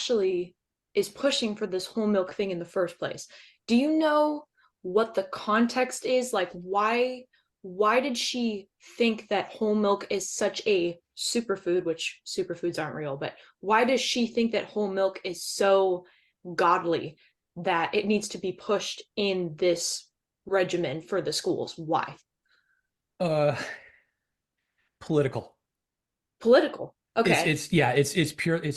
actually is pushing for this whole milk thing in the first place. Do you know what the context is? Like why did she think that whole milk is such a superfood, which superfoods aren't real, but why does she think that whole milk is so godly that it needs to be pushed in this regimen for the schools? Why? Uh, Political. Political. Okay. It's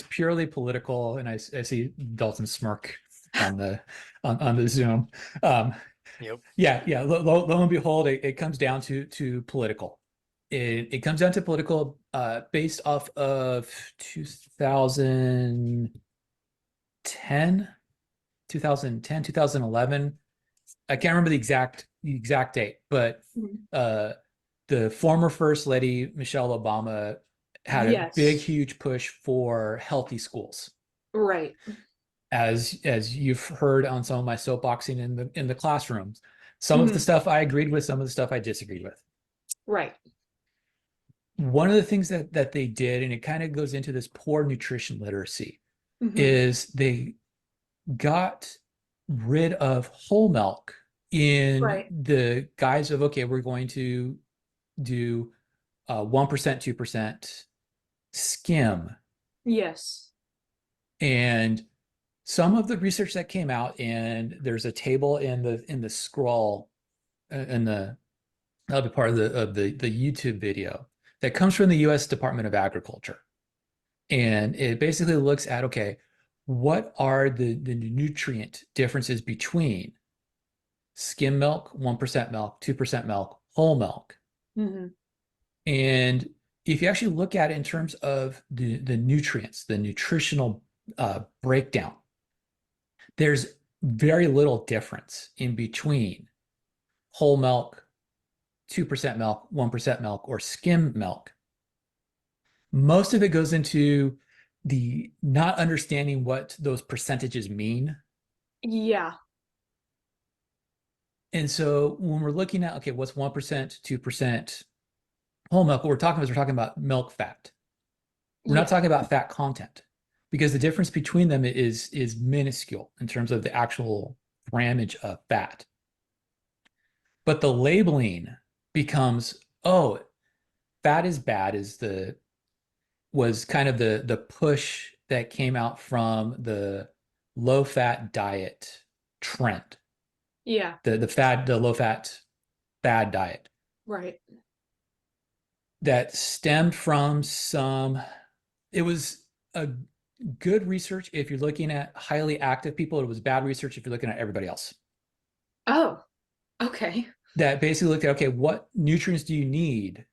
purely political, and I see Dalton smirk on the Zoom. Um, Yep. lo and behold, it comes down to political. It comes down to political, based off of 2010, 2011. I can't remember the exact date, but Mhm. uh, the former First Lady Michelle Obama had a big, Yes. huge push for healthy schools. Right. As you've heard on some of my soapboxing in the classrooms, some of the Mhm. stuff I agreed with, some of the stuff I disagreed with. Right. One of the things that they did, and it kind of goes into this poor nutrition literacy, Mhm. is they got rid of whole milk in Right. the guise of, okay, we're going to do 1%, 2% skim. Yes. And some of the research that came out, and there's a table in the scroll, in the that'll be part of the YouTube video that comes from the US Department of Agriculture. And it basically looks at, okay, what are the nutrient differences between skim milk, 1% milk, 2% milk, whole milk? Mhm. And if you actually look at it in terms of the nutrients, the nutritional breakdown, there's very little difference in between whole milk, 2% milk, 1% milk, or skim milk. Most of it goes into the not understanding what those percentages mean. Yeah. And so when we're looking at, okay, what's 1%, 2% whole milk, what we're talking about milk fat. We're not Yeah. talking about fat content, because the difference between them is minuscule in terms of the actual grammage of fat. But the labeling becomes, oh, fat is bad, was kind of the push that came out from the low fat diet trend, Yeah. the low fat fad diet Right. that stemmed from some. It was a good research if you're looking at highly active people. It was bad research if you're looking at everybody else. Oh, okay. That basically looked at, okay, what nutrients do you need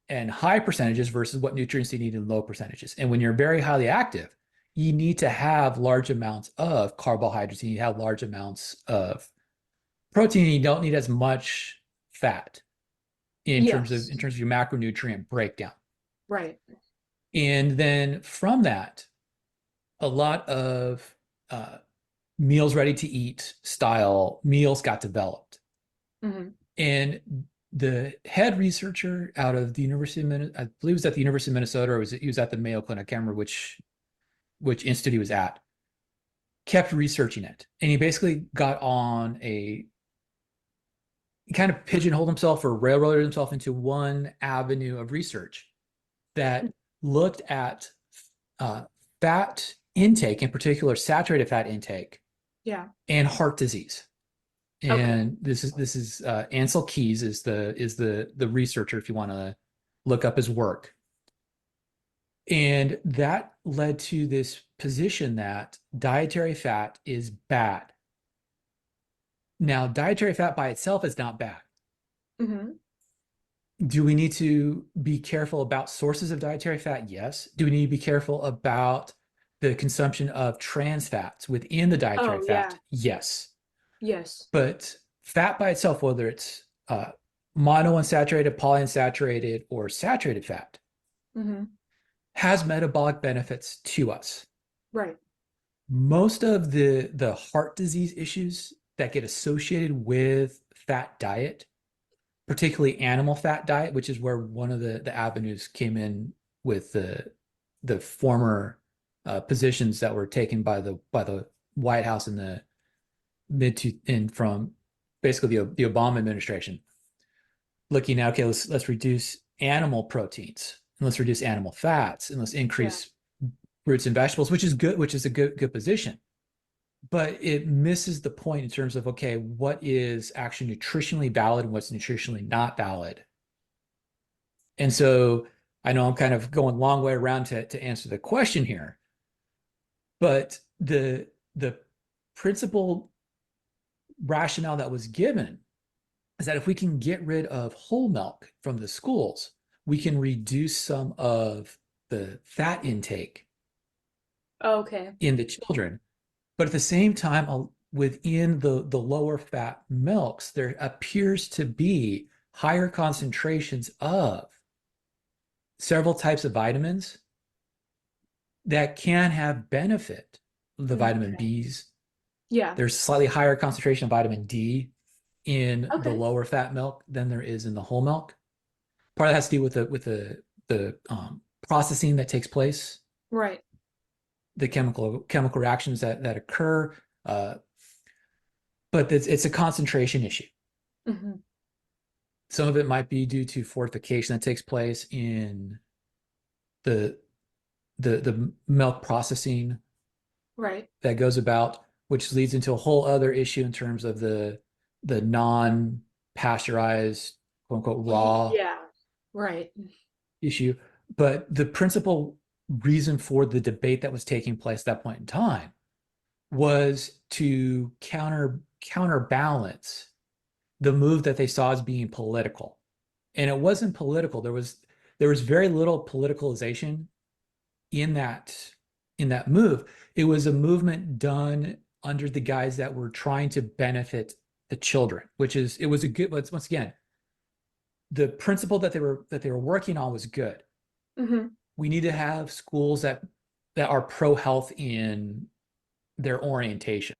in high percentages versus what nutrients do you need in low percentages? And when you're very highly active, you need to have large amounts of carbohydrates, and you have large amounts of protein, and you don't need as much fat in Yes. terms of your macronutrient breakdown. Right. And then from that, a lot of uh, meals ready to eat style meals got developed. Mhm. And the head researcher out of the University of Minnesota, I believe it was at the University of Minnesota, or he was at the Mayo Clinic, I can't remember which institute he was at, kept researching it. And he basically got on he kind of pigeonholed himself or railroaded himself into one avenue of research that looked at uh, fat intake, in particular saturated fat intake, Yeah. and heart disease. Okay. And this is Ansel Keys is the researcher, if you want to look up his work. And that led to this position that dietary fat is bad. Now, dietary fat by itself is not bad. Mhm. Do we need to be careful about sources of dietary fat? Yes. Do we need to be careful about the consumption of trans fats within the dietary Oh, yeah. fat? Yes. Yes. But fat by itself, whether it's monounsaturated, polyunsaturated, or saturated fat, Mhm. has metabolic benefits to us. Right. Most of the heart disease issues that get associated with fat diet, particularly animal fat diet, which is where one of the avenues came in with the former positions that were taken by the White House in the mid to in from basically the Obama administration, looking at, okay, let's reduce animal proteins and let's reduce animal fats and let's Yeah. increase fruits and vegetables, which is good, which is a good position. But it misses the point in terms of, okay, what is actually nutritionally valid and what's nutritionally not valid. And so I know I'm kind of going a long way around to answer the question here, but the principal rationale that was given is that if we can get rid of whole milk from the schools, we can reduce some of the fat intake Okay. in the children. But at the same time, within the lower fat milks, there appears to be higher concentrations of several types of vitamins that can have benefit. The vitamin Okay. Bs, Yeah. there's slightly higher concentration of vitamin D in the Okay. lower fat milk than there is in the whole milk. Part of that has to do with the processing that takes place, Right. the chemical reactions that occur. Uh, but it's a concentration issue. Hmm. Some of it might be due to fortification that takes place in the the milk processing Right. that goes about, which leads into a whole other issue in terms of the non-pasteurized, quote unquote, raw Yeah. Right. issue. But the principal reason for the debate that was taking place at that point in time was to counterbalance the move that they saw as being political. And it wasn't political. There was very little politicalization in that move. It was a movement done under the guise that were trying to benefit the children, which is it was a good, once again, the principle that they were working on was good. Hmm. We need to have schools that are pro health in their orientation.